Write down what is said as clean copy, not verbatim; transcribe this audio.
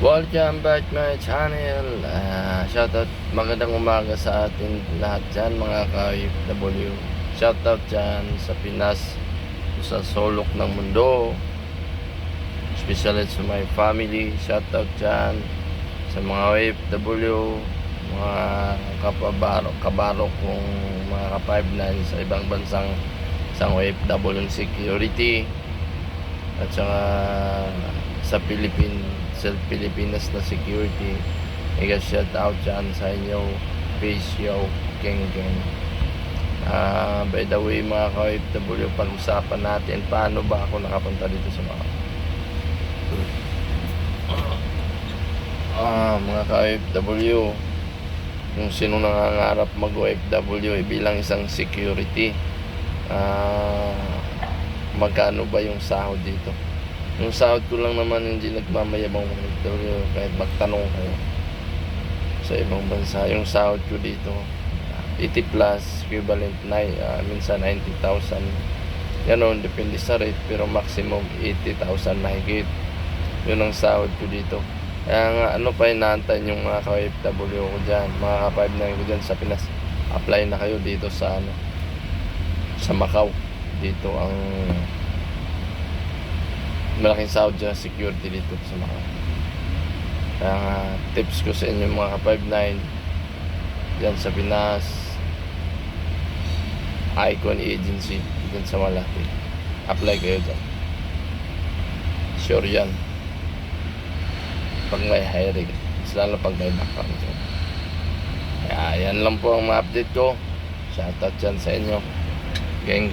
Welcome back my channel. Shoutout, magandang umaga sa atin lahat dyan mga ka-OFW. Shoutout dyan sa Pinas, sa sulok ng mundo, especially sa my family. Shoutout dyan sa mga OFW, mga kabaro kong mga ka-59 sa ibang bansang isang OFW security, at saka sa Pilipinas na security. Mega shout out dyan sa inyo, peace yo, geng. By the way mga ka-OFW, pag-usapan natin paano ba ako nakapunta dito sa mga ka-OFW. Yung sino nangangarap mag-OFW bilang isang security, magkano ba yung sahod dito? Yung sahod ko lang naman, hindi nagmamayabang OFW, kahit magtanong kayo sa ibang bansa. Yung sahod ko dito 80 plus, equivalent na minsan 90,000, ganon, depende sa rate, pero maximum 80,000 mahigit. Yun ang sahod ko dito. Kaya nga, ano pa inaantay yung mga ka-OFW ko dyan, mga ka-5 na ko dyan sa Pinas, apply na kayo dito sa sa Macau. Dito ang malaking sahod dyan, security dito sa Macau. Kaya nga, tips ko sa inyo mga ka-59 dyan sa Pinas, Icon Agency dyan sa Malaki, apply kayo dyan, sure yan pag may hiring, lalo pag may background dyan. Kaya yan lang po ang ma-update ko. Shoutout dyan sa inyo, geng.